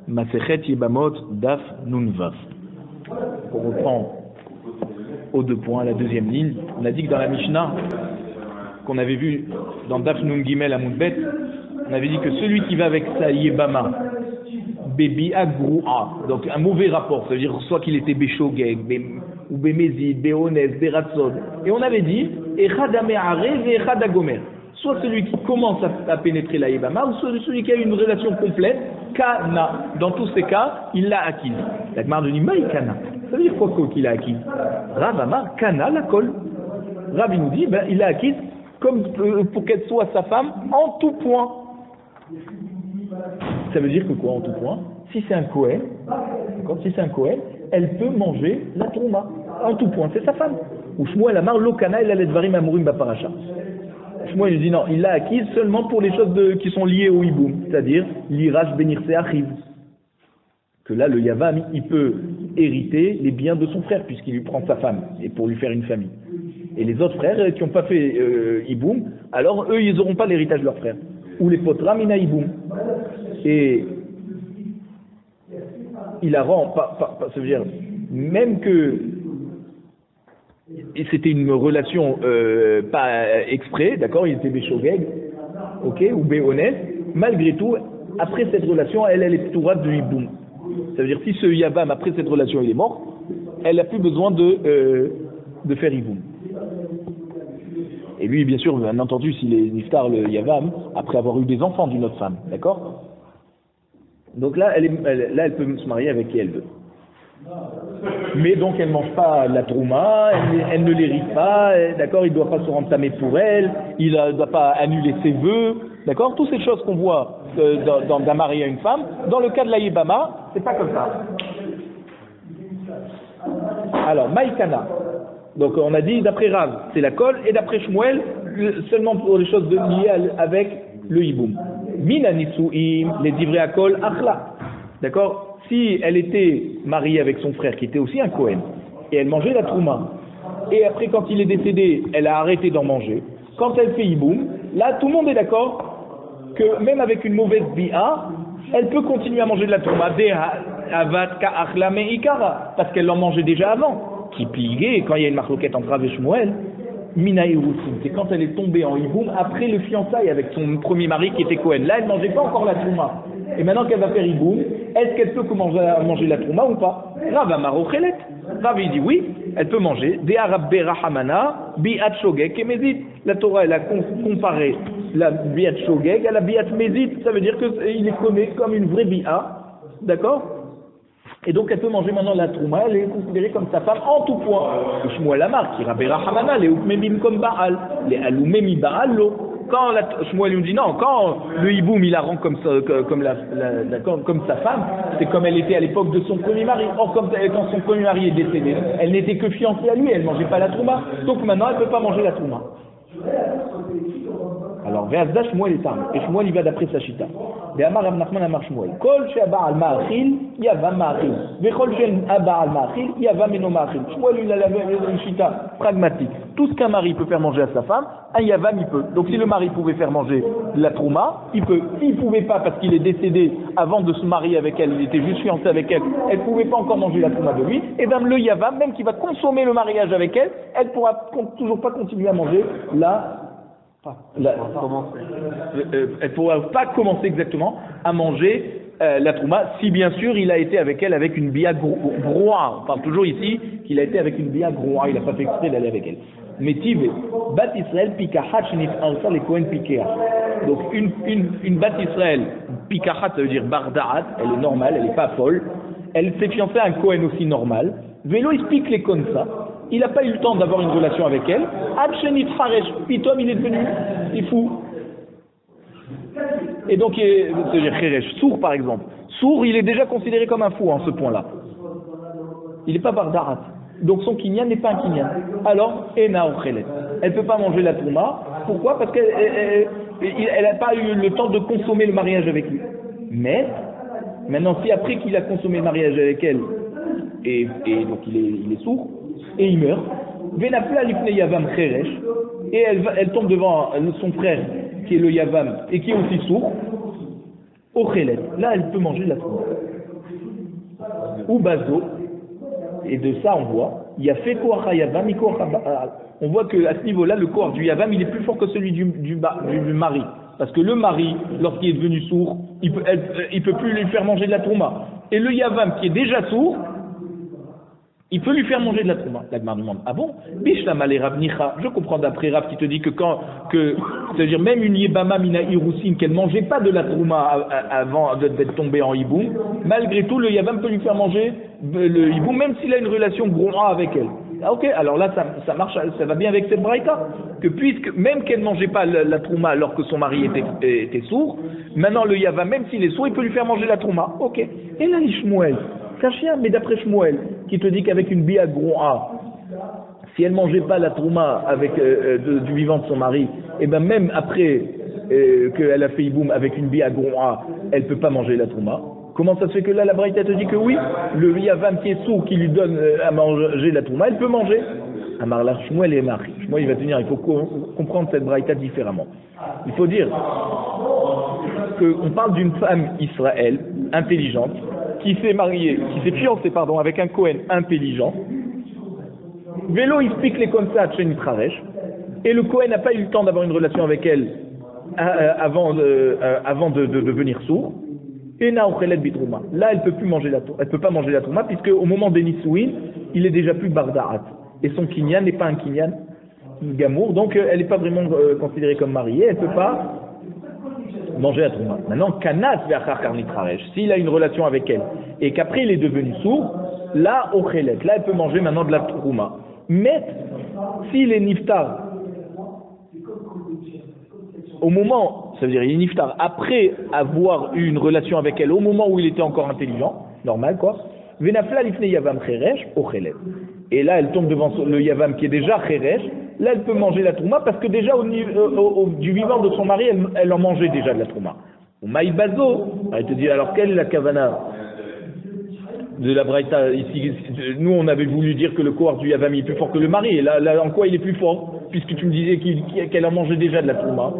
Masechet Yebamot Daf Nunvaf. On reprend aux 2 points, la deuxième ligne. On a dit que dans la Mishnah, qu'on avait vu dans Daf Nun Gimel à Moudbet, on avait dit que celui qui va avec sa Yebama, Bébi Agroua, donc un mauvais rapport, ça veut dire soit qu'il était Béchogeg, ou Bémézid, Béonès, Bératzod. Et on avait dit, Echad Ame'are et Echad Agomer. Soit celui qui commence à pénétrer la Yebama, ou soit celui qui a une relation complète, Kana. Dans tous ces cas, il l'a acquise. La Gemara dit, Maï Kana. Ça veut dire quoi qu'il a acquise? Rav Amar, Kana la colle. Rav nous dit, il l'a acquise comme pour qu'elle soit sa femme en tout point. Ça veut dire que quoi en tout point? Si c'est un Kohen, si c'est un Kohen, elle peut manger la Trouma. En tout point, c'est sa femme. Ou Shmuel Amar, Lokana, il a les Dvarim Amurim Baparacha. Shmuel dit non, il l'a acquise seulement pour les choses qui sont liées au Hiboum, c'est-à-dire l'Irach Benirse Achiv. Que là, le Yavam, il peut hériter les biens de son frère, puisqu'il lui prend sa femme, et pour lui faire une famille. Et les autres frères qui n'ont pas fait Hiboum, alors eux, ils n'auront pas l'héritage de leur frère. Ou les Potra Mina Hiboum. Et il la rend, ça veut dire, même que c'était une relation pas exprès, d'accord, il était Béchogeg, ok, ou Béonès, malgré tout, après cette relation, elle est Ptoura du Hiboum. Ça veut dire, si ce Yavam, après cette relation, il est mort, elle n'a plus besoin de faire Hiboum. Et lui, bien sûr, bien entendu, s'il est Niftar, le Yavam, après avoir eu des enfants d'une autre femme, d'accord? Donc là, elle peut se marier avec qui elle veut. Mais donc, elle ne mange pas la Trouma, elle ne l'hérite pas, d'accord? Il ne doit pas se rentamer pour elle, il ne doit pas annuler ses vœux, d'accord? Toutes ces choses qu'on voit d'un mari à une femme, dans le cas de la Yebama, c'est pas comme ça. Alors, Maïkana. Donc, on a dit, d'après Rav, c'est la colle, et d'après Shmuel, seulement pour les choses liées avec le Hiboum. Mina Nisuim, les divrei akol, achla. D'accord? Si elle était mariée avec son frère, qui était aussi un Kohen, et elle mangeait la Trouma, et après, quand il est décédé, elle a arrêté d'en manger, quand elle fait Hiboum, là, tout le monde est d'accord que même avec une mauvaise bi'a, elle peut continuer à manger de la Trouma, parce qu'elle en mangeait déjà avant. Qui piguait, quand il y a une marloquette entre Rav et Shmuel, Mina Yerusim, c'est quand elle est tombée en Hiboum après le fiançailles avec son premier mari qui était Kohen. Là, elle ne mangeait pas encore la Trouma. Et maintenant qu'elle va faire Hiboum, est-ce qu'elle peut manger la Trouma ou pas? Rav Amar Ochelet. Rav il dit oui, elle peut manger. De Arab Berahamana, Biat Shogeg et Mezid. La Torah, elle a comparé la Biat Shogeg à la Biat Mezid. Ça veut dire qu'il est connu comme une vraie Bi'a. D'accord? Et donc elle peut manger maintenant la Trouma, elle est considérée comme sa femme en tout point. Le Shmuel Amar, qui Rabera Hamana, les Ukmemim comme Baal, les Aloumemi Baal lo. Quand Shmuel nous dit non, quand le Hiboum il la rend comme sa femme, c'est comme elle était à l'époque de son premier mari. Or, quand son premier mari est décédé, elle n'était que fiancée à lui, elle ne mangeait pas la Trouma. Donc maintenant elle ne peut pas manger la Trouma. Alors, Ve'azda Shmuel est armé. Et Shmuel il va d'après sa chita. Ve'amar Rav Nachman amar Shmuel. Kol she'aba'al ma'achil, yavam ma'achil. Ve'chol she'aba'al ma'achil, yavam eno ma'achil. Shmuel il a une chita pragmatique. Tout ce qu'un mari peut faire manger à sa femme, un yavam il peut. Donc si le mari pouvait faire manger la trouma, il peut. S'il ne pouvait pas parce qu'il est décédé avant de se marier avec elle, il était juste fiancé avec elle, elle ne pouvait pas encore manger la trouma de lui, et bien le yavam, même qui va consommer le mariage avec elle, elle ne pourra toujours pas continuer à manger elle ne pourra pas commencer exactement à manger la trouma, si bien sûr il a été avec elle avec une bia groa. On parle toujours ici qu'il a été avec une bia groa, il n'a pas fait exprès d'aller avec elle. Mais Tive, Bat Israël Pikahat Shinif Arsa les Kohen Pikeah. Donc une Bat Israël Pikahat, ça veut dire Bardaat, elle est normale, elle n'est pas folle. Elle s'est fiancée à un Kohen aussi normal. Vélo il pique les comme ça. Il n'a pas eu le temps d'avoir une relation avec elle. Abshenit Haresh, Pitom, il est devenu fou. Et donc, c'est-à-dire Haresh, sourd par exemple. Sourd, il est déjà considéré comme un fou en ce point-là. Il n'est pas bardarat. Donc son kinyan n'est pas un kinyan. Alors, Ena Ochelet. Elle ne peut pas manger la trouma. Pourquoi? Parce qu'elle n'a pas eu le temps de consommer le mariage avec lui. Mais, maintenant, si après qu'il a consommé le mariage avec elle, et donc il est sourd, et il meurt, Venafla lifnei Yavam Cheresh, et elle tombe devant son frère, qui est le Yavam, et qui est aussi sourd, au Chelet. Là, elle peut manger la trouma. ou bazo, et de ça on voit, il y a fait koach yavam, on voit qu'à ce niveau-là, le koach du yavam, il est plus fort que celui du mari. Parce que le mari, lorsqu'il est devenu sourd, il peut plus lui faire manger de la trouma. Et le yavam qui est déjà sourd, il peut lui faire manger de la trouma. La Gemara demande, ah bon? Bishlam ale Rav Nicha. Je comprends d'après Rav qui te dit que c'est-à-dire même une yebama mina iroussine, qu'elle mangeait pas de la trouma avant d'être tombée en hiboum, malgré tout, le yavam peut lui faire manger le hiboum, même s'il a une relation gronra avec elle. Ah, ok, alors là, ça marche, ça va bien avec cette braïta. Que puisque, même qu'elle ne mangeait pas la trouma alors que son mari était sourd, maintenant le yavam, même s'il est sourd, il peut lui faire manger la trouma. Ok. Et là, Shmuel, Kachia, mais d'après Shmuel, qui te dit qu'avec une bia gronha, si elle ne mangeait pas la trouma avec du vivant de son mari, et bien même après qu'elle a fait hiboum avec une bia gronha, elle ne peut pas manger la trouma. Comment ça se fait que là, la braïta te dit que oui, le yavam qui est sourd, qui lui donne à manger la trouma, elle peut manger. Amar la Shmuel et Mari. Shmuel, il va tenir, il faut comprendre cette braïta différemment. Il faut dire qu'on parle d'une femme Israël, intelligente, qui s'est fiancée, avec un Kohen intelligent. Vélo, il explique les comme ça chez Nitraresh, et le Kohen n'a pas eu le temps d'avoir une relation avec elle avant de devenir sourd. Et là, elle peut plus manger elle peut pas manger la trouma, puisque au moment des Nisouin, il est déjà plus barda'at. Et son kinyan n'est pas un kinyan gamour, donc elle n'est pas vraiment considérée comme mariée, elle peut pas manger la trouma. Maintenant, kanat ve'achar karnitraresh, s'il a une relation avec elle, et qu'après il est devenu sourd, là, ochelet, là elle peut manger maintenant de la trouma. Mais, s'il est niftar, au moment, ça veut dire il est niftar, après avoir eu une relation avec elle, au moment où il était encore intelligent, normal quoi, venafla lifne yavam cheresh, ochelet. Et là, elle tombe devant le yavam qui est déjà cheresh, là elle peut manger la trouma, parce que déjà du vivant de son mari, elle en mangeait déjà de la trouma. Ou maïbazo, elle te dit, alors quelle est la kavana de la braïta ici? Nous on avait voulu dire que le corps du yavam est plus fort que le mari, et là en quoi il est plus fort? Puisque tu me disais qu'elle en mangeait déjà de la trouma.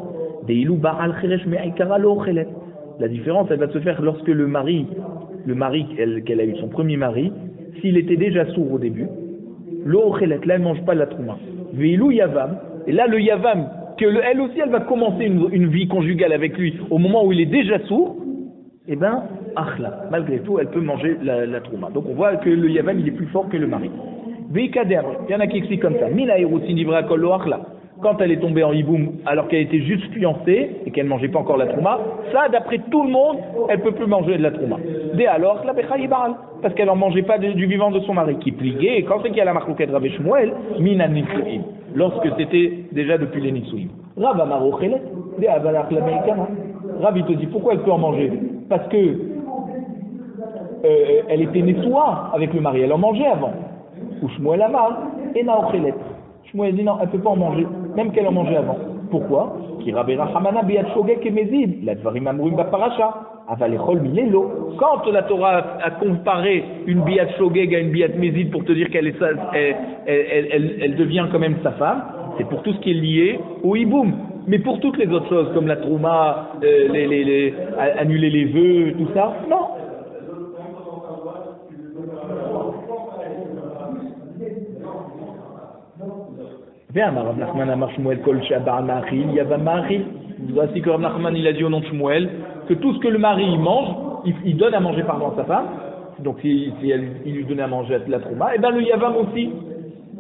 La différence, elle va se faire lorsque le mari qu'elle a eu, son premier mari, s'il était déjà sourd au début, là elle ne mange pas de la trouma. Veilou yavam, et là le yavam, elle aussi elle va commencer une vie conjugale avec lui au moment où il est déjà sourd, et ben achla, malgré tout elle peut manger la trouma. Donc on voit que le yavam il est plus fort que le mari. Veikader, il y en a qui expliquent comme ça. Mina erusin livra kol lo achla. Quand elle est tombée en hiboum alors qu'elle était juste fiancée et qu'elle ne mangeait pas encore la trouma, ça d'après tout le monde, elle ne peut plus manger de la trouma. Dès alors, la becha yibal, parce qu'elle n'en mangeait pas du vivant de son mari, qui pliait, et quand c'est qu'il y a la marlouket Rav Shmuel, mina nitsuim, lorsque c'était déjà depuis les nitsuim. Rav amarochelet, dès avalach la meikama. Rav il te dit, pourquoi elle peut en manger? Parce que elle était nettoie avec le mari, elle en mangeait avant. Ou Shmuel amar, et naochelet. Shmuel dit non, elle ne peut pas en manger, même qu'elle en mangeait avant. Pourquoi? Quand la Torah a comparé une biat shogeg à une biat mézid pour te dire qu'elle elle devient quand même sa femme, c'est pour tout ce qui est lié au hiboum. Mais pour toutes les autres choses, comme la trouma, annuler les vœux, tout ça, non. Rav Nachman amar Shmuel kol she'aba'al ma'achil yavam ma'achil. Voici que Rav Nachman il a dit au nom de Shmuel que tout ce que le mari il mange, il donne à manger pardon à sa femme. Donc si il lui donnait à manger la trouma, et ben le yavam aussi,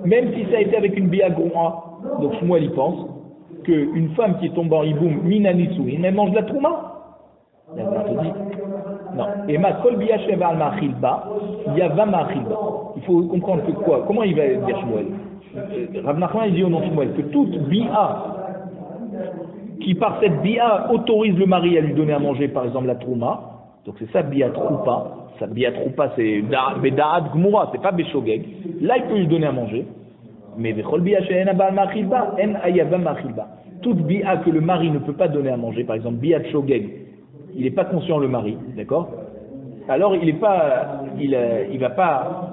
même si ça a été avec une bia gronha. Donc Shmuel il pense qu'une femme qui est tombée en hiboum minanisuin, elle mange de la trouma. Il te dit non. Et ma kol bia she'aba'al ma'achil ba yavam ma'achil ba. Il faut comprendre que quoi? Comment il va dire Shmuel? Rav Nachman il dit au nom de Shmuel que toute bia qui par cette bia autorise le mari à lui donner à manger par exemple la trouma, donc c'est ça bia troupa, ça bia troupa c'est bedaad gmura, c'est pas beshogeg, là il peut lui donner à manger, mais vechol bia she'ena ba'al ma'achilba en ayavam ma'achilba, toute bia que le mari ne peut pas donner à manger, par exemple bia shogeg, il n'est pas conscient le mari, d'accord, alors il va pas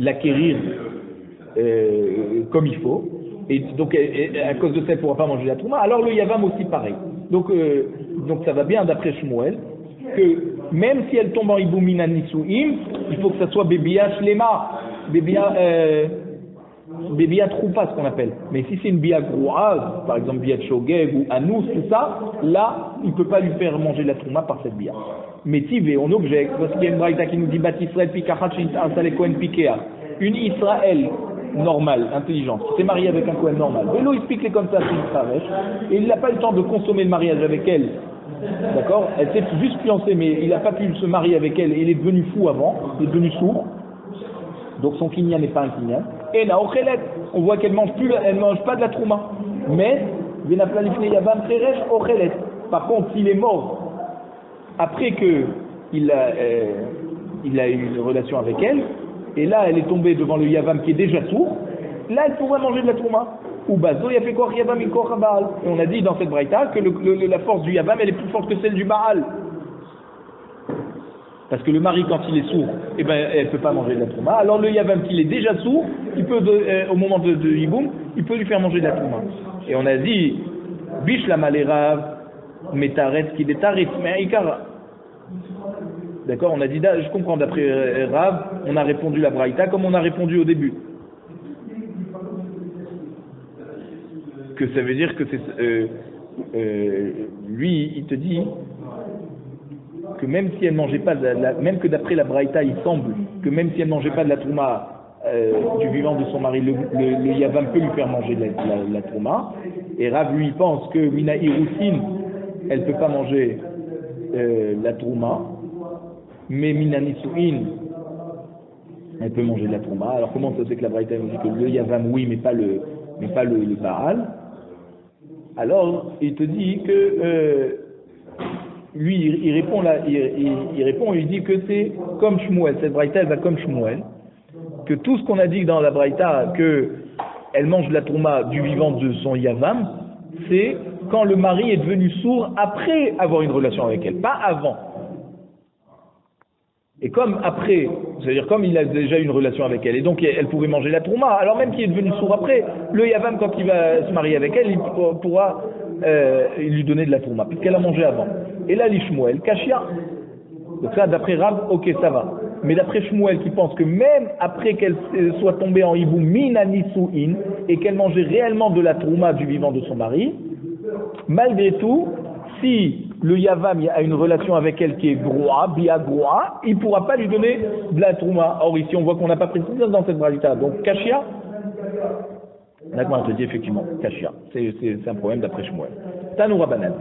l'acquérir comme il faut, et donc à cause de ça il ne pourra pas manger la trouma, alors le yavam aussi pareil. Donc ça va bien d'après Shmuel que même si elle tombe en Iboumina Nisuim, il faut que ça soit Bébia Shlema, Bébia Troupa, ce qu'on appelle. Mais si c'est une Bia Groua, par exemple Bia Shogeg ou Anous, tout ça, là, il ne peut pas lui faire manger la Trouma par cette Bia. Mais Tivé, on objecte, parce qu'il y a une braïta qui nous dit Bat Israël Pikachat Shalei Kohen Pikea. Une Israël normale, intelligente, qui s'est mariée avec un Kohen normal. Vélo, il explique les comme ça, et il n'a pas eu le temps de consommer le mariage avec elle. D'accord? Elle s'est juste fiancée, mais il n'a pas pu se marier avec elle, et il est devenu fou avant, il est devenu sourd. Donc son kinyan n'est pas un kinyan. Et la ochelet, on voit qu'elle mange plus, elle mange pas de la trouma. Mais, par contre, s'il est mort après que il a eu une relation avec elle, et là elle est tombée devant le yavam qui est déjà sourd, là elle pourrait manger de la trouma. Ou bazo, il a fait quoi yavam et on a dit dans cette braïta que la force du yavam elle est plus forte que celle du Baal. Parce que le mari, quand il est sourd, eh ben, elle ne peut pas manger de la trouma. Alors le yavam, qui est déjà sourd, il peut, au moment de Yiboum, il peut lui faire manger de la trouma. Et on a dit, bish la malerav, metaret qui détarit, mais ikara. D'accord? On a dit, je comprends, d'après Rav, on a répondu la braïta comme on a répondu au début. Que ça veut dire que c'est, lui, il te dit, que même si elle mangeait pas même que d'après la braïta il semble que même si elle mangeait pas de la trouma du vivant de son mari, le yavam peut lui faire manger la trouma, et Rav lui pense que mina irousin elle peut pas manger la trouma, mais mina nisuin elle peut manger de la trouma. Alors comment ça c'est que la braïta nous dit que le yavam oui mais pas le Baal? Alors il te dit que lui, il répond là, il répond, il dit que c'est comme Shmuel, cette braïta elle va comme Shmuel, que tout ce qu'on a dit dans la braïta, que elle mange la trouma du vivant de son yavam, c'est quand le mari est devenu sourd après avoir une relation avec elle, pas avant. Et comme après, c'est-à-dire comme il a déjà une relation avec elle, et donc elle pouvait manger la trouma, alors même qu'il est devenu sourd après, le yavam quand il va se marier avec elle, il pourra lui donner de la trouma, puisqu'elle a mangé avant. Et là, l'Ishmuel, Kashia. Donc ça, d'après Rav, ok, ça va. Mais d'après Shmuel, qui pense que même après qu'elle soit tombée en hibou mina nisuin, et qu'elle mangeait réellement de la trouma du vivant de son mari, malgré tout, si le yavam a une relation avec elle qui est groa, bia groa, il ne pourra pas lui donner de la trouma. Or ici, on voit qu'on n'a pas précisé dans cette braïta. Donc, Kashia, d'accord, on te dit effectivement, Kashia. C'est un problème d'après Shmuel. Tanoura Banan.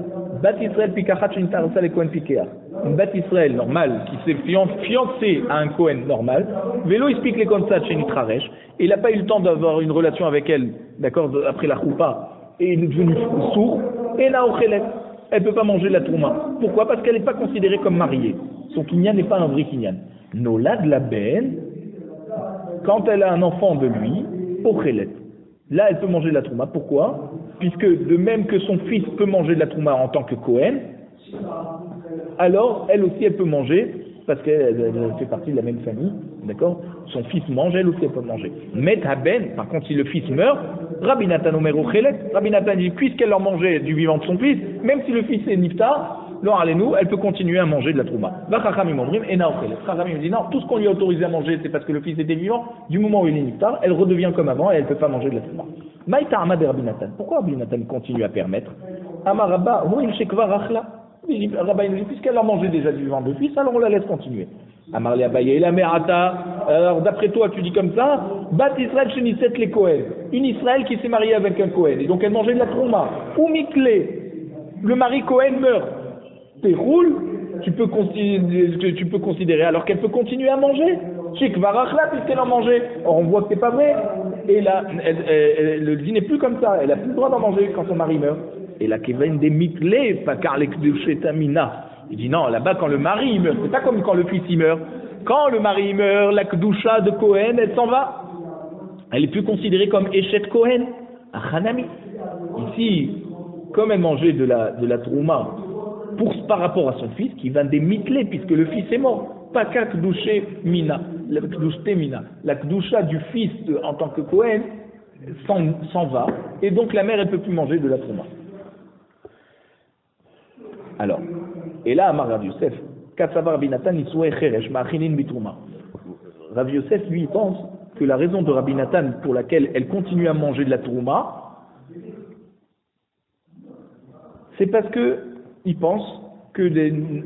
Bat Israël pikachat shintarsa le Kohen pikea. Une Bat Israël normale qui s'est fiancée à un Kohen normal. Vélo explique les konsat chez Nitraresh. Et il n'a pas eu le temps d'avoir une relation avec elle, d'accord, après la choupa. Et il est devenu sourd. Et na ochelet. Elle ne peut pas manger la trouma. Pourquoi? Parce qu'elle n'est pas considérée comme mariée. Son kinyan n'est pas un vrai kinyan. Nolad la ben, quand elle a un enfant de lui, ochelet. Là, elle peut manger de la trouma. Pourquoi? Puisque de même que son fils peut manger de la trouma en tant que Kohen, alors elle aussi elle peut manger, parce qu'elle fait partie de la même famille, d'accord? Son fils mange, elle aussi elle peut manger. Met haben, par contre si le fils meurt, Rabbi Nathan Omer Ochelet, Rabbi Nathan dit puisqu'elle leur mangeait du vivant de son fils, même si le fils est niftar, elle peut continuer à manger de la trouma. Chachamim dit non, tout ce qu'on lui a autorisé à manger, c'est parce que le fils était vivant. Du moment où il est niftar, elle redevient comme avant et elle ne peut pas manger de la trouma. Maïta Ahmad et Rabbi Nathan. Pourquoi Rabbi Nathan continue à permettre? Amar Rabba, oui, Shekva Rachla. Rabba il nous dit puisqu'elle a mangé déjà du vivant de fils, alors on la laisse continuer. Amar le Abaye et la Merata. Alors d'après toi, tu dis comme ça, Bat Israël Sheniset les Kohen. Une Israël qui s'est mariée avec un Kohen et donc elle mangeait de la trouma. Ou Mikle, le mari Kohen meurt. T'es roule, tu peux considérer alors qu'elle peut continuer à manger. Shekvarachla puisqu'elle en mangeait. Or on voit que c'est pas vrai. Et là, le dit n'est plus comme ça. Elle a plus le droit d'en manger quand son mari meurt. Et la Kevin des Miklé, pas car les Kdushetamina. Il dit non, là-bas quand le mari meurt, c'est pas comme quand le fils il meurt. Quand le mari meurt, la Kdusha de Kohen, elle s'en va. Elle est plus considérée comme Eshet Kohen, Hanami. Ici, comme elle mangeait de la trouma, par rapport à son fils, qui va des mitlés, puisque le fils est mort. Pas qu'à Kdouché Mina, la Kdouché Mina. La Kdoucha du fils en tant que Kohen s'en va, et donc la mère, elle ne peut plus manger de la trouma. Alors, et là, Amar Rav Yosef, Katsavar Rabbi Natan Isoué Cheresh, Ma'achinin Bitrouma. Rav Yosef, lui, pense que la raison de Rabbi Natan pour laquelle elle continue à manger de la Trouma, c'est parce que il pense que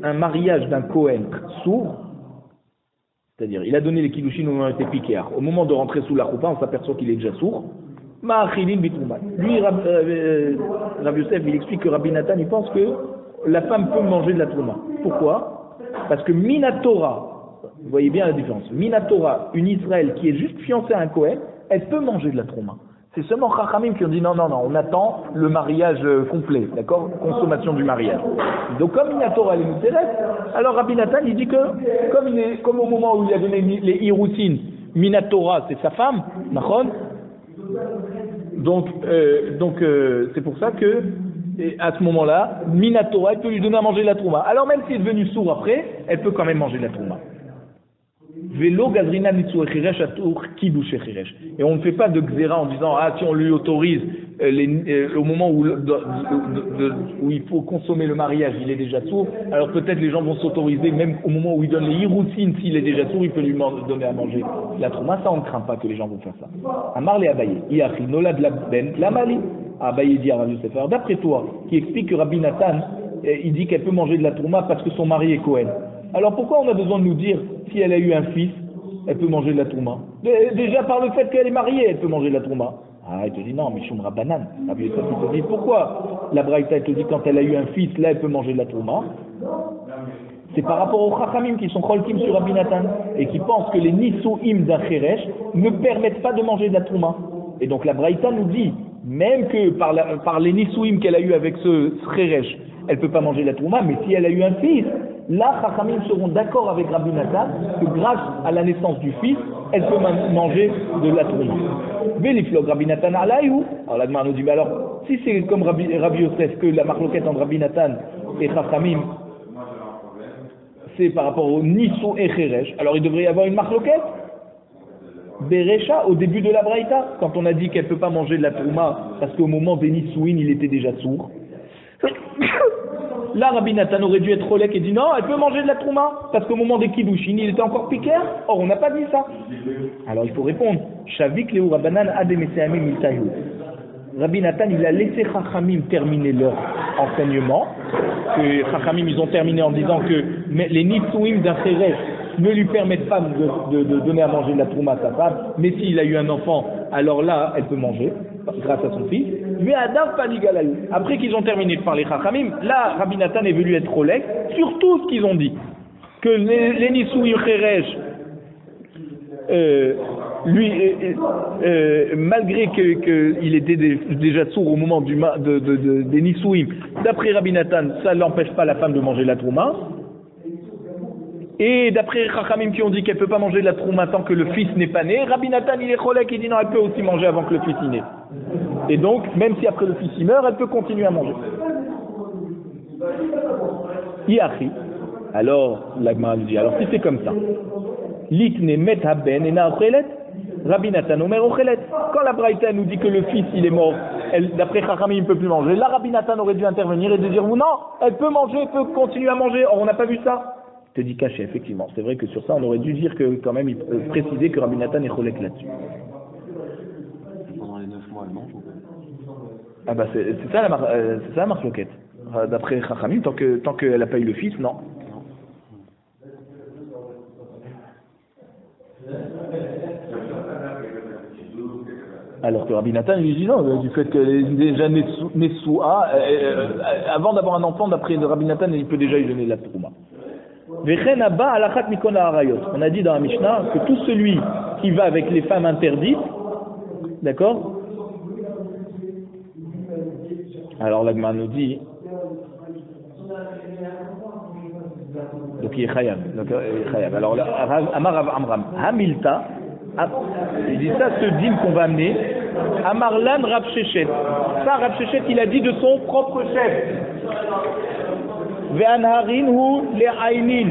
un mariage d'un Kohen sourd, c'est-à-dire il a donné les kiddushin au moment où il était piquéar, au moment de rentrer sous la roupa, on s'aperçoit qu'il est déjà sourd. Ma'achinin Bitrouma. Lui, Rav Yosef, il explique que Rabbi Natan, il pense que la femme peut manger de la Trouma. Pourquoi? Parce que Minatora, vous voyez bien la différence. Minatora, une Israël qui est juste fiancée à un Kohen, elle peut manger de la Trouma. C'est seulement Chachamim qui ont dit non, on attend le mariage complet, d'accord? Consommation du mariage. Donc comme Minatora, elle est Mouteret, alors Rabbi Natan, il dit que, comme au moment où il a donné les Hiroutines, Minatora, c'est sa femme, Nachon. Donc c'est pour ça que, à ce moment-là, Minatora, elle peut lui donner à manger de la Trouma. Alors même s'il est devenu sourd après, elle peut quand même manger de la Trouma. Vélo gazrina mitsu echiresh atour kibush echiresh. Et on ne fait pas de xéra en disant si on lui autorise au moment où il faut consommer le mariage, il est déjà sourd. Alors peut-être les gens vont s'autoriser même au moment où il donne les hiroutines, s'il est déjà sourd, il peut lui donner à manger la trouma. Ça on ne craint pas que les gens vont faire ça. Amar le Abaye, iachi nolad la ben la mali. Abaye dit à Rav Yosef. Alors d'après toi, qui explique que Rabbi Natan, il dit qu'elle peut manger de la trouma parce que son mari est Kohen. Alors pourquoi on a besoin de nous dire si elle a eu un fils, elle peut manger de la trouma? Déjà par le fait qu'elle est mariée, elle peut manger de la trouma. Ah, elle te dit non, mais Shumra Banan. Rabbi Yosef, il te dit pourquoi la Braïta, elle te dit quand elle a eu un fils, là elle peut manger de la trouma. C'est par rapport aux Chachamim qui sont Cholkim sur Rabbi Natan et qui pensent que les Nisuim d'un Cheresh ne permettent pas de manger de la trouma. Et donc la Braïta nous dit, même que par les Nisuim qu'elle a eu avec ce Cheresh, elle ne peut pas manger de la trouma, mais si elle a eu un fils, là, Chachamim seront d'accord avec Rabbi Natan que grâce à la naissance du fils, elle peut manger de la trouma. Véliflog Rabbi Natan alayou. Alors la Gemara nous dit, mais alors, si c'est comme Rabbi Yosef que la marloquette entre Rabbi Natan et Chachamim, c'est par rapport au Nisso et Cheresh, alors il devrait y avoir une marloquette. Berecha, au début de la Braïta, quand on a dit qu'elle ne peut pas manger de la trouma, parce qu'au moment des Nissouin, il était déjà sourd. Là, Rabbi Natan aurait dû être rolek et dit non, elle peut manger de la trouma, parce qu'au moment des kiddushin, il était encore piquer. Or, on n'a pas dit ça. Alors, il faut répondre. Shavik leu Rabbanan ademeseamim miltayu. Rabbi Natan, il a laissé Chachamim terminer leur enseignement. Que Chachamim, ils ont terminé en disant que les nitsouim d'un Cheresh ne lui permettent pas de donner à manger de la trouma à sa femme, mais s'il a eu un enfant, alors là, elle peut manger, grâce à son fils. Après qu'ils ont terminé de parler Chachamim, là, Rabbi Natan est venu être rolek sur tout ce qu'ils ont dit. Que les Nissouim Cheresh, malgré qu'il était déjà sourd au moment des Nissouim, d'après Rabbi Natan, ça ne l'empêche pas la femme de manger de la trouma. Et d'après Chachamim qui ont dit qu'elle ne peut pas manger de la trouma tant que le fils n'est pas né, Rabbi Natan il est cholek qui dit non, elle peut aussi manger avant que le fils y naît. Et donc, même si après le fils y meurt, elle peut continuer à manger. Iachi. Alors, l'Agma nous dit, alors si c'est comme ça, l'ikne met haben et na ochelet, Rabbi Natan omer ochelet. Quand la Braïta nous dit que le fils il est mort, d'après Chachamim il ne peut plus manger, là Rabbi Natan aurait dû intervenir et de dire non, elle peut manger, elle peut continuer à manger. Or, on n'a pas vu ça. Je te dis caché, effectivement. C'est vrai que sur ça, on aurait dû dire que quand même, il préciser que Rabbi Natan est cholek là-dessus. Pendant les 9 mois, elle mange ou pas? Ah bah c'est ça la marloquette. D'après Chachamim, tant qu'elle n'a pas eu le fils, non. Alors que Rabbi Natan lui dit non, du fait qu'elle est déjà Nessoua, avant d'avoir un enfant, d'après Rabbi Natan, il peut déjà lui donner de la trouma. On a dit dans la Mishnah que tout celui qui va avec les femmes interdites, d'accord? Alors l'Agma nous dit, donc il est Chayab. Alors Amar Amram, Hamilta, il dit ça, ce dîme qu'on va amener, Amarlan Rav Shechet. Ça, Rav Shechet, il a dit de son propre chef. Ve'anharin hu le'aynin.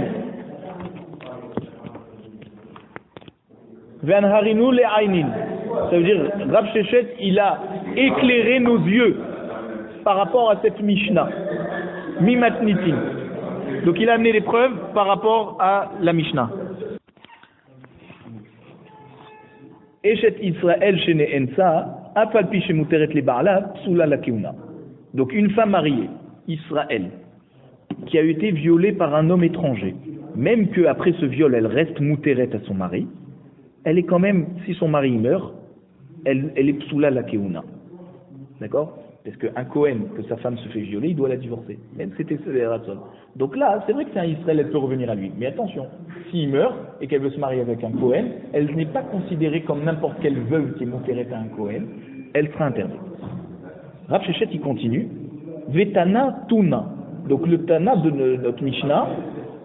Ve'anharin hu le'aynin. Ça veut dire, Rav Shechet, il a éclairé nos yeux par rapport à cette Mishnah. Mimatnitin. Donc il a amené les preuves par rapport à la Mishnah. Eshet Israël shene ensa, afal pi shemuteret le ba'ala, psula la keuna. Donc une femme mariée, Israël, qui a été violée par un homme étranger, même qu'après ce viol, elle reste mouteret à son mari, elle est quand même, si son mari meurt, elle est psula la keuna. D'accord? Parce qu'un Cohen, que sa femme se fait violer, il doit la divorcer. Même c'était Ratzon. Donc là, c'est vrai que c'est un Israël, elle peut revenir à lui. Mais attention, s'il meurt et qu'elle veut se marier avec un Cohen, elle n'est pas considérée comme n'importe quelle veuve qui est montérée à un Cohen, elle sera interdite. Rav Shechet, il continue. Vetana Tuna. Donc le Tana de notre Mishnah,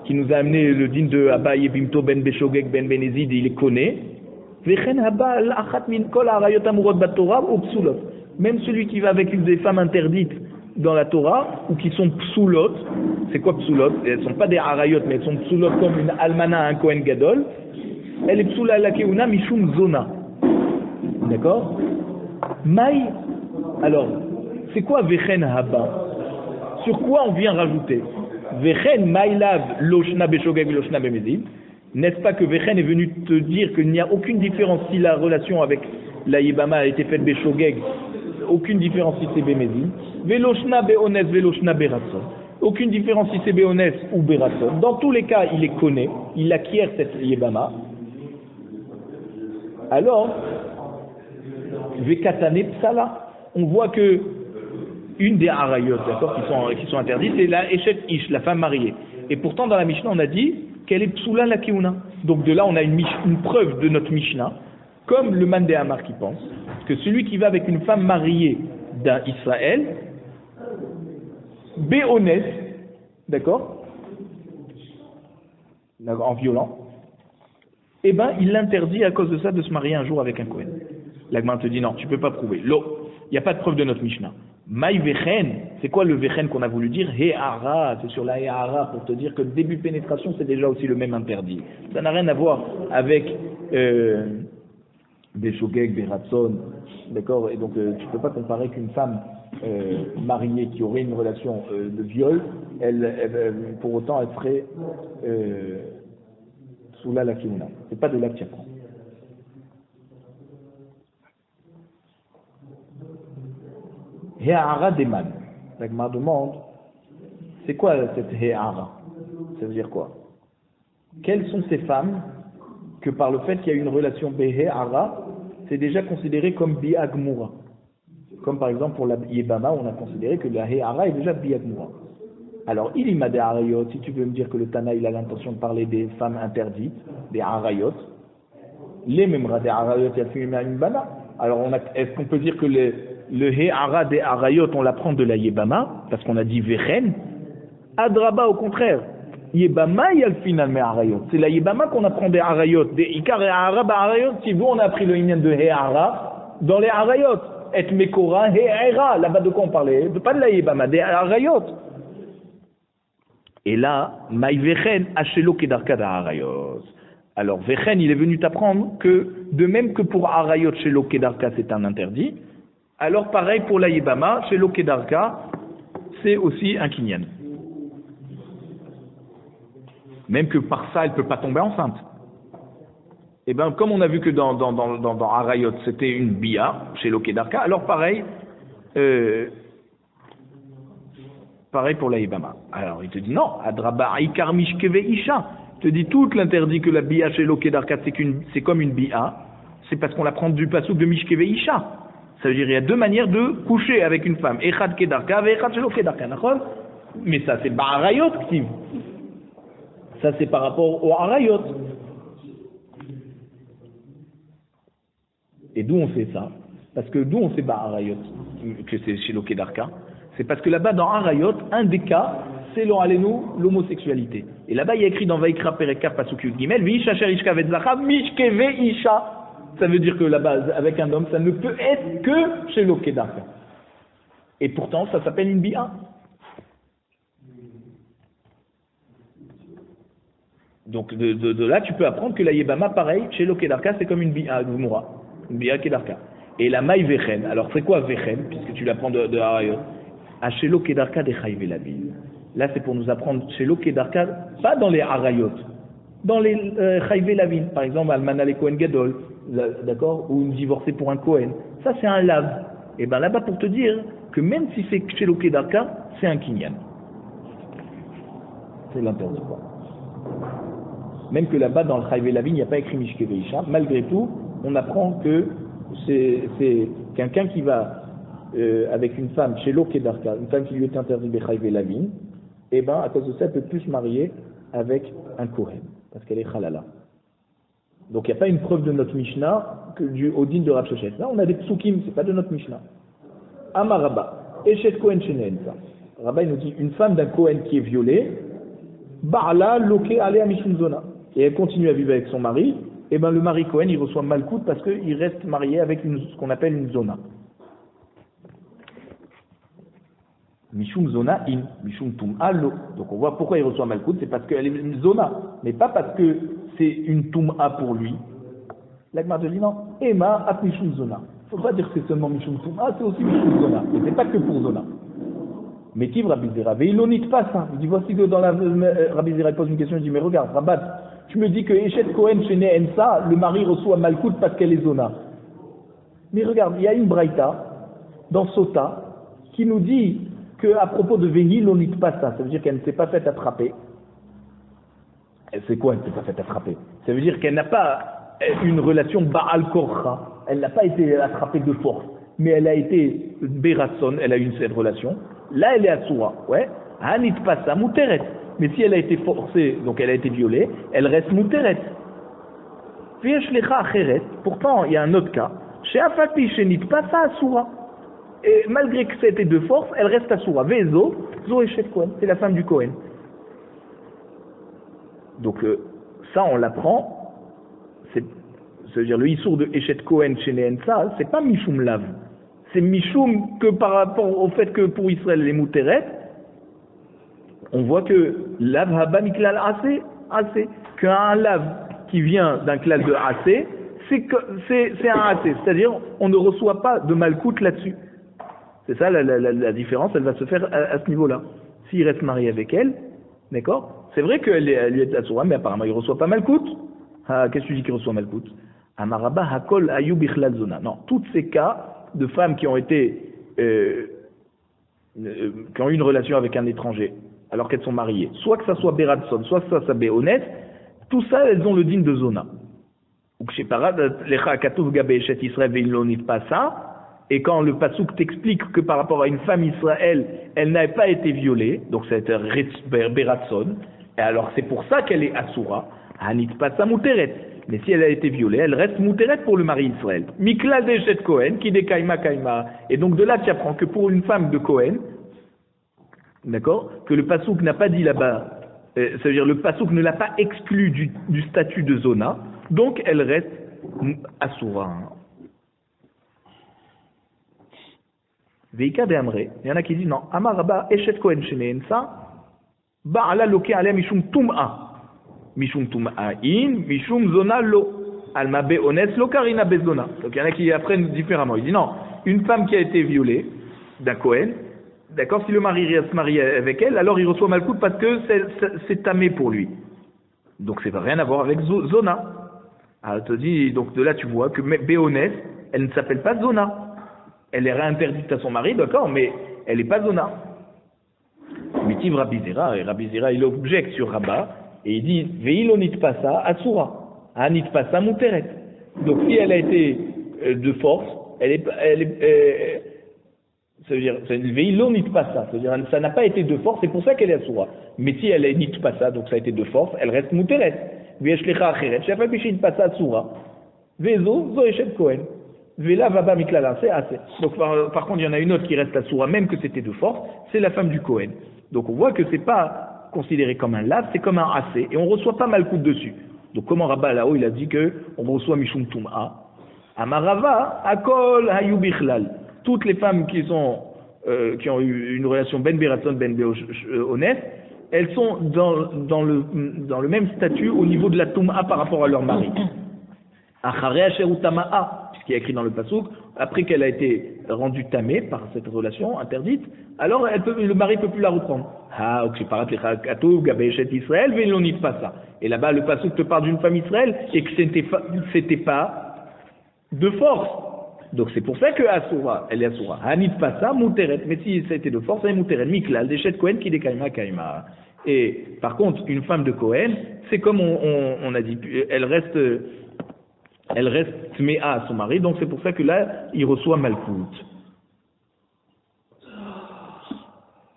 qui nous a amené le din de Abaye Bimto Ben Beshogeg Ben Benezid, il les connaît. Vechen Haba al-Achat min kol ha'arayot amurot batorah ou psulot. Même celui qui va avec des femmes interdites dans la Torah, ou qui sont psoulot, c'est quoi psoulot? Elles ne sont pas des harayot, mais elles sont psoulot comme une almana à un Kohen Gadol. Elle est psoula la keuna mishum zona. D'accord? Maï, alors, c'est quoi vechen haba? Sur quoi on vient rajouter? Vechen maïlav loshna beshogeg loshna bemezid. N'est-ce pas que vechen est venu te dire qu'il n'y a aucune différence si la relation avec la yébama a été faite beshogeg, aucune différence si c'est bémézine. Veloshna beones, veloshna beratson. Aucune différence si c'est béones ou beratson. Dans tous les cas, il les connaît, il acquiert cette yébama. Alors, vekatane psala. On voit que une des harayot, d'accord, qui sont interdites, c'est la eshet ish, la femme mariée. Et pourtant, dans la Mishnah, on a dit qu'elle est psoula la keuna. Donc de là, on a une preuve de notre Mishnah, comme le Man de Hamar qui pense que celui qui va avec une femme mariée d'un Israël, béonès, d'accord, en violent, eh ben, il l'interdit à cause de ça de se marier un jour avec un Kohen. L'Agman te dit non, tu peux pas prouver. L'eau, il n'y a pas de preuve de notre Mishnah. Maï vechen, c'est quoi le vechen qu'on a voulu dire? He'ara, c'est sur la he'ara pour te dire que le début de pénétration c'est déjà aussi le même interdit. Ça n'a rien à voir avec des shogeg, des ratson, d'accord? Et donc tu ne peux pas comparer qu'une femme mariée qui aurait une relation de viol, pour autant elle serait sous la kiuna. C'est pas de là que tu apprends. He'ara deman. L'Agma demande, c'est quoi cette he'ara? Ça veut dire quoi? Quelles sont ces femmes que par le fait qu'il y a une relation be'he'ara, c'est déjà considéré comme bi'agmura? Comme par exemple pour la yébama, on a considéré que la he'ara est déjà bi'agmura. Alors, il y m'a des harayot, si tu veux me dire que le Tana il a l'intention de parler des femmes interdites, des harayot, les memra des harayot, il y a fait une bana. Alors, est-ce qu'on peut dire que le he'ara des harayot, on l'apprend de la yébama, parce qu'on a dit vechen? Adraba, au contraire. Yébama, il y a le final, mais harayot. C'est la yébama qu'on apprend des harayot. Des ikar et harab harayot, si vous, on a appris le inyan de he'ara dans les harayot. Et mekora he'era, là-bas de quoi on parlait? Pas de la yébama, des harayot. Et là, maï vechen hachelo kedarka da harayot. Alors, vechen, il est venu t'apprendre que, de même que pour harayot shelo kedarka, c'est un interdit, alors pareil pour la yébama, shelo kedarka, c'est aussi un kinyan. Même que par ça, elle ne peut pas tomber enceinte. Et bien, comme on a vu que dans harayot, c'était une bia, shelo kedarka, alors pareil, pareil pour la yébama. Alors il te dit non, adraba ikar mishkeve isha. Il te dit tout l'interdit que la bia chez l'okedarka c'est comme une bia, c'est parce qu'on la prend du pasouk de mishkeve isha. Ça veut dire il y a deux manières de coucher avec une femme. Echad kedarka ve echad chez l'okedarka. Mais ça c'est ba'arayot, ça c'est par rapport au harayot. Et d'où on sait ça? Parce que d'où on sait ba'arayot que c'est chez l'okedarka? C'est parce que là-bas, dans Harayot, un des cas, c'est l'homosexualité. Et là-bas, il y a écrit dans Vaikra Pereka Pasuk Yud Gimel, Visha Sherishka Vetzacha, Mishkeve Isha. Ça veut dire que là-bas, avec un homme, ça ne peut être que chez l'Okedarka. Et pourtant, ça s'appelle une Bia. Donc, de là, tu peux apprendre que la Yébama, pareil, chez l'Okedarka, c'est comme une Bia Gumura. Une Bia Kedarka. Et la Maï Vechen, alors c'est quoi Vechen, puisque tu l'apprends de Harayot? Hachelo kedarka de chayve la ville. Là, c'est pour nous apprendre chez Loké Darka, pas dans les Harayot, dans les Chayve Lavin, par exemple, Almana le Kohen Gadol, d'accord, ou une divorcée pour un Kohen. Ça, c'est un lave. Et bien là-bas, pour te dire que même si c'est chez Loké Darka, c'est un kinyan. C'est l'interdit, quoi. Même que là-bas, dans le Chayve Lavin, il n'y a pas écrit Mishke Veisha. Malgré tout, on apprend que c'est quelqu'un qui va avec une femme chez Loké Darka, une femme qui lui est interdite des Chayve Lavin, et bien, à cause de ça, elle peut plus se marier avec un Kohen, parce qu'elle est Chalala. Donc il n'y a pas une preuve de notre Mishnah au din de Rav Sheshet. Là, on a des psukim, c'est pas de notre Mishnah. Amar Rabba, Eshet Kohen Sheneensa. Rabba, il nous dit, une femme d'un Kohen qui est violée, Ba'ala Loké Alea Mishum Zona. Et elle continue à vivre avec son mari, et bien le mari Kohen, il reçoit Malkout parce qu'il reste marié avec ce qu'on appelle une Zona. Mishum Zona in, Mishum Tum'a lo. Donc on voit pourquoi il reçoit Malkout, c'est parce qu'elle est une Zona, mais pas parce que c'est une Tum'a pour lui. L'Agmar dit non, Ema at Mishum Zona. Il ne faut pas dire que c'est seulement Mishum Tum'a, c'est aussi Mishum Zona. Et c'est pas que pour Zona. Mais qui Rabbi Zera, mais il n'en dit pas ça. Il dit voici que dans la Rabbi Zera pose une question, il dit mais regarde, Rabat, tu me dis que Eshet Kohen chez Ensa, le mari reçoit Malkout parce qu'elle est Zona. Mais regarde, il y a une braïta dans Sota qui nous dit qu'à propos de Véhi, l'on dit pas ça. Ça veut dire qu'elle ne s'est pas faite attraper. C'est quoi, elle ne s'est pas faite attraper? Ça veut dire qu'elle n'a pas une relation Baal Korcha. Elle n'a pas été attrapée de force. Mais elle a été Beratson, elle a eu cette relation. Là, elle est Asura. Ouais. Hanit pas ça, Mouteret. Mais si elle a été forcée, donc elle a été violée, elle reste Mouteret. Pourtant, il y a un autre cas. Chez Afati, chez Nit pas ça, Asura. Et malgré que c'était de force, elle reste Asura. Vezo, Zo Eshet Kohen, c'est la femme du Kohen. Donc ça, on l'apprend. C'est-à-dire le Issour de Eshet Kohen chez Neensa, c'est pas Mishum Lav. C'est Mishum que par rapport au fait que pour Israël, les Mouteret, on voit que Lav Haba Miklal Assez, qu'un Lav qui vient d'un klal de Assez, c'est un Assez. C'est-à-dire, on ne reçoit pas de Malkout là-dessus. C'est ça la différence, elle va se faire à ce niveau-là. S'il reste marié avec elle, d'accord? C'est vrai qu'elle lui est Asura, mais apparemment il ne reçoit pas Malkout. Ah, qu'est-ce que tu dis qu'il reçoit Malkout? Amaraba Hakol Ayu Bichlal Zona. Non, tous ces cas de femmes qui ont été qui ont eu une relation avec un étranger alors qu'elles sont mariées, soit que ça soit Beratson, soit que ça soit Béhonès, tout ça elles ont le digne de Zona. Ou que chez Parad, Lecha Katuv Gabe Eshet Israël Veilonit pas ça. Et quand le Passouk t'explique que par rapport à une femme Israël, elle n'a pas été violée, donc c'est Beratson, et alors c'est pour ça qu'elle est Asura, Hanit Pasa Mouteret. Mais si elle a été violée, elle reste Mouteret pour le mari Israël. Mikla Deshet Kohen, qui dékaima kaima. Et donc de là, tu apprends que pour une femme de Kohen, d'accord, que le Passouk n'a pas dit là-bas, c'est-à-dire le Passouk ne l'a pas exclu du statut de Zona, donc elle reste Asura. Veika de Amré, il y en a qui disent non, Amar Rabba Eshet Kohen Sheneensa, Ba'ala Loke Alea Mishum Tum'a. Mishum Tum'a in, Mishum Zona lo. Alma Be'ones lo Karina Bezona. Donc il y en a qui apprennent différemment. Il dit non, une femme qui a été violée d'un Kohen, d'accord, si le mari se marie avec elle, alors il reçoit Malkout parce que c'est tamé pour lui. Donc ça n'a rien à voir avec Zona. Alors te dis, donc de là tu vois que Be'ones, elle ne s'appelle pas Zona. Elle est réinterdite à son mari, d'accord, mais elle n'est pas Zona. Mitiv Rabbi Zera, et Rabbi Zera il objecte sur Rabba, et il dit Veilonit Pasa Asura, Anit Pasa Mouteret. Donc si elle a été de force, ça veut dire Veilonit Pasa, c'est-à-dire ça n'a pas été de force, c'est pour ça qu'elle est Asura. Mais si elle est Nit Pasa, donc ça a été de force, elle reste Mouteret. Vieshlecha Acheret, Shafa Bishit Pasa Asura, Vezo, Zoeshet Kohen. Vela Vaba Miklala, c'est assez. Donc par contre, il y en a une autre qui reste Asura, même que c'était de force, c'est la femme du Kohen. Donc on voit que c'est pas considéré comme un lave, c'est comme un assez, et on reçoit pas Malkout dessus. Donc comment Rabba là-haut, il a dit que on reçoit Mishum Tum'a. Amarava, Akol Hayu Bichlal. Toutes les femmes qui ont eu une relation Ben Beratson, Ben Beones, elles sont dans le même statut au niveau de la Tum'a par rapport à leur mari. Acharea Sherutama'a, puisqu'il y a écrit dans le Passouk, après qu'elle a été rendue tamée par cette relation interdite, alors le mari ne peut plus la reprendre. Ah, ok, Israël, pas ça. Et là-bas, le passouk te parle d'une femme Israël et que c'était pas de force. Donc c'est pour ça que Asura, elle est Asura. Hanit pas ça, Mouteret. Mais si c'était de force, elle est Mouteret. Miklal, des chètes Kohen qui dékaima kaima. Et par contre, une femme de Kohen, c'est comme on a dit, elle reste tméa à son mari, donc c'est pour ça que là, il reçoit Malkout.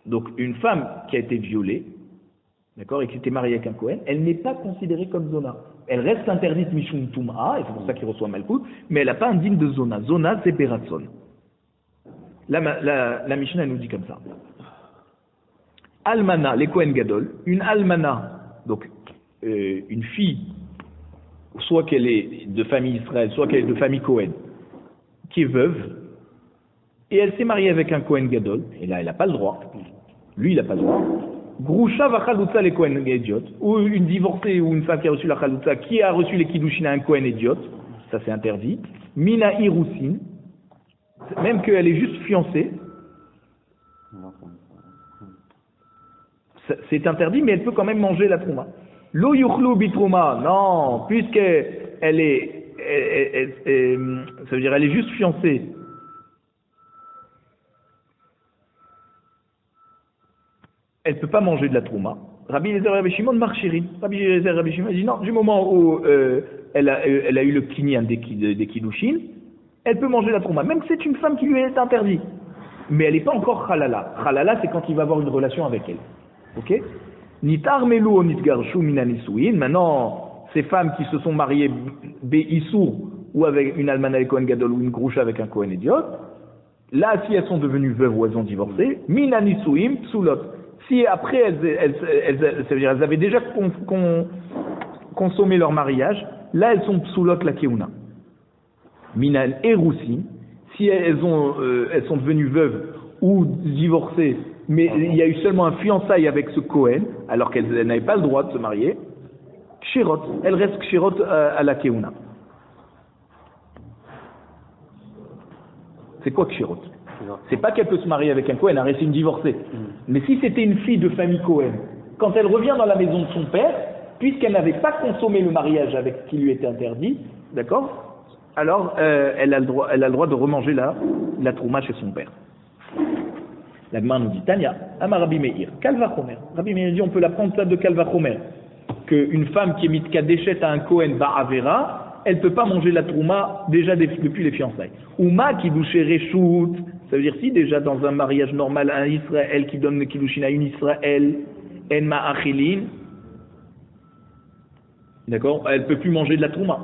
Donc une femme qui a été violée, d'accord, et qui était mariée avec un Kohen, elle n'est pas considérée comme Zona. Elle reste interdite Mishum Tum'a, et c'est pour ça qu'il reçoit Malkout, mais elle n'a pas un digne de Zona. Zona, c'est Beratson. La Mishnah nous dit comme ça. Almana, les Kohen Gadol, une Almana, donc une fille, soit qu'elle est de famille Israël, soit qu'elle est de famille Kohen, qui est veuve, et elle s'est mariée avec un Kohen Gadol, et là elle n'a pas le droit, lui il n'a pas le droit. Grusha va Chalutza les Kohen idiotes, ou une divorcée ou une femme qui a reçu la Chalutza, qui a reçu les Kiddushin à un Kohen idiote, ça c'est interdit. Mina Irusin, même qu'elle est juste fiancée, c'est interdit, mais elle peut quand même manger la trouma. Lo yuchlu bitrouma, non, puisqu'elle est, ça veut dire elle est juste fiancée. Elle ne peut pas manger de la trouma. Rabbi Eliezer et Rabbi Shimon marchirin. Rabbi Eliezer et Rabbi Shimon dit non, du moment où elle a eu le kinyan des kiddushin, elle peut manger la trouma, même que c'est une femme qui lui est interdite. Mais elle n'est pas encore halala. Halala, c'est quand il va avoir une relation avec elle. Ok? Nitar melu ou nitgarshu mina nisuin. Maintenant, ces femmes qui se sont mariées be'isur ou avec une almana Kohen Gadol ou une groucha avec un Kohen idiote, là, si elles sont devenues veuves ou elles ont divorcé, mina nisuim psulot. Si après ça veut dire elles avaient déjà consommé leur mariage, là elles sont psulot la keuna. Minan erusim, si elles sont devenues veuves ou divorcées, mais il y a eu seulement un fiançailles avec ce Kohen, alors qu'elles n'avaient pas le droit de se marier, kshirot, elles restent kshirot à la keuna. C'est quoi kshirot? C'est pas qu'elle peut se marier avec un Kohen, elle reste une divorcée. Mais si c'était une fille de famille Kohen, quand elle revient dans la maison de son père, puisqu'elle n'avait pas consommé le mariage avec ce qui lui était interdit, d'accord? Alors elle a le droit de remanger la trouma chez son père. La Gemara nous dit Tanya, Amar Rabbi Meir, Kalva Chomer. Rabbi Meir dit on peut la prendre ça de Kalva Chomer, qu'une femme qui est mitka déchet à un Kohen Ba'avera, elle ne peut pas manger la trouma déjà depuis les fiançailles. Uma qui douchait Reshut, ça veut dire si déjà dans un mariage normal, un Israël qui donne le kiddushin à une Israël, en ma'achilin, d'accord, elle ne peut plus manger de la trouma.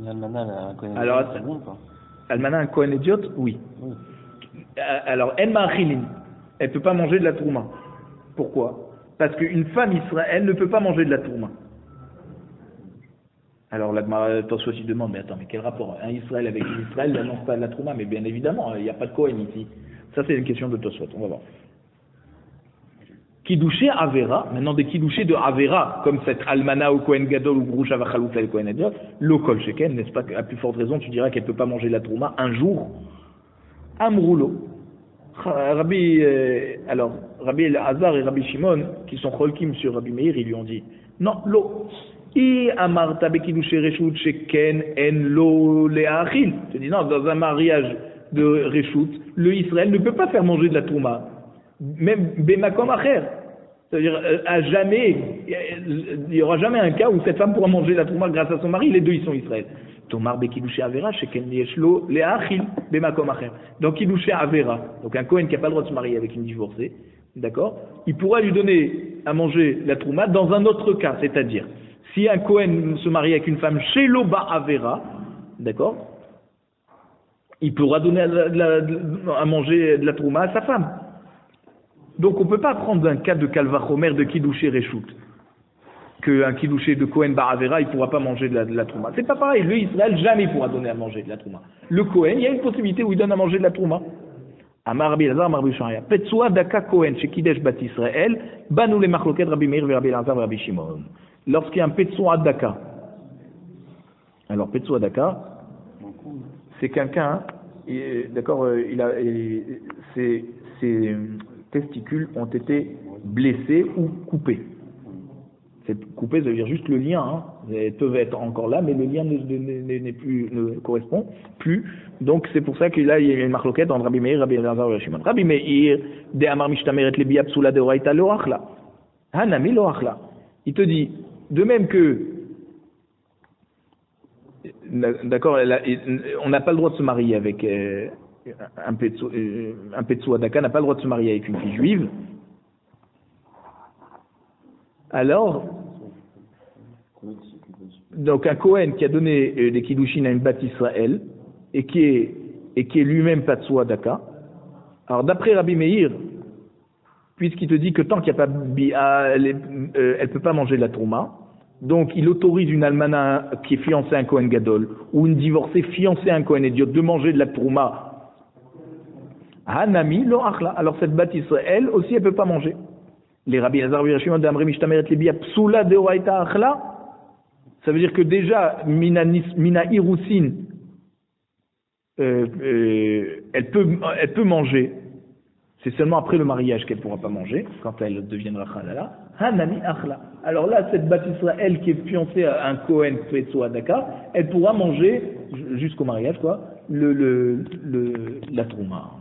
L'almana, un Kohen alors, c'est bon quoi. Almana, un Kohen idiote, oui. Alors, en ma'achilin, elle ne peut pas manger de la trouma. Pourquoi? Parce qu'une femme Israël ne peut pas manger de la trouma. Alors la Tosfot il demande, mais attends, mais quel rapport? Un Israël avec une Israël n'annonce pas de la trouma, mais bien évidemment, il n'y a pas de Kohen ici. Ça c'est une question de Tosfot, on va voir. Kiddouché Avera, maintenant des kiddouchés de Avera, comme cette Almana ou Kohen Gadol ou Groucha Vachalouta et Kohen Ediot, Lokol Sheken, n'est-ce pas, à plus forte raison, tu diras qu'elle ne peut pas manger la trouma un jour. Amroulo. Rabbi El-Hazar et Rabbi Shimon, qui sont Cholkim sur Rabbi Meir, ils lui ont dit, non, l'eau. I amarta bekidushe reshut sheken en lo leachil. Tu dis non, dans un mariage de reshut, le Israël ne peut pas faire manger de la trouma, même bemakom acher. C'est-à-dire à jamais, il n'y aura jamais un cas où cette femme pourra manger la trouma grâce à son mari. Les deux ils sont Israël. Tomar bekidushe avera sheken yeshlo leachil bemakom acher. Donc kidushe avera. Donc un Kohen qui n'a pas le droit de se marier avec une divorcée, d'accord, il pourra lui donner à manger la trouma dans un autre cas, c'est-à-dire si un Kohen se marie avec une femme chez l'Oba Avera, d'accord, il pourra donner à manger de la trouma à sa femme. Donc on ne peut pas prendre un cas de Kalvachomer de Kiddouché Reshut, qu'un Kiddouché de Kohen Bar Avera, il ne pourra pas manger de la trouma. C'est pas pareil, le Israël jamais pourra donner à manger de la trouma. Le Kohen, il y a une possibilité où il donne à manger de la trouma. Amar Rabbi Elazar, Amar Rabbi Shaya. Petsua daka Kohen chez Kidesh Bat Israël, banou les machloket Rabbi Meir, Rabbi Elazar, Rabbi Shimon. Lorsqu'il y a un Petsua daka. Alors Petsua daka, c'est quelqu'un, d'accord, ses testicules ont été blessés ou coupés. Coupé, ça veut dire juste le lien, hein. Elles peuvent être encore là, mais le lien ne correspond plus. Donc c'est pour ça que là il y a une marloquette entre Rabbi Meir, Rabbi Elazar et Shimon. Rabbi Meir, de Amar Mishtameret Lebi Psula de Oraita lo achla. Hanami lo achla. Il te dit, de même que, d'accord, on n'a pas le droit de se marier avec un Petsoua Daka n'a pas le droit de se marier avec une fille juive. Alors, donc un Kohen qui a donné des Kiddushin à une Bat Israël et qui est lui-même Patsoua Daka. Alors d'après Rabbi Meir, puisqu'il te dit que tant qu'il n'y a pas Bia, elle peut pas manger de la Trouma, donc il autorise une almana qui est fiancée à un Kohen Gadol ou une divorcée fiancée à un Kohen Idiot de manger de la Trouma. Hanami lo achla. Alors cette Bat Israël aussi elle peut pas manger. Les Rabbi Elazar et Shimon d'Amri Mishtameret Lebi Psula de Oraita Achla, ça veut dire que déjà Mina Irusin, elle peut manger. C'est seulement après le mariage qu'elle ne pourra pas manger, quand elle deviendra Halala. Hanami Achla. Alors là, cette Bat Israël qui est fiancée à un Kohen Petsoua Daka, elle pourra manger jusqu'au mariage, quoi, la Trouma.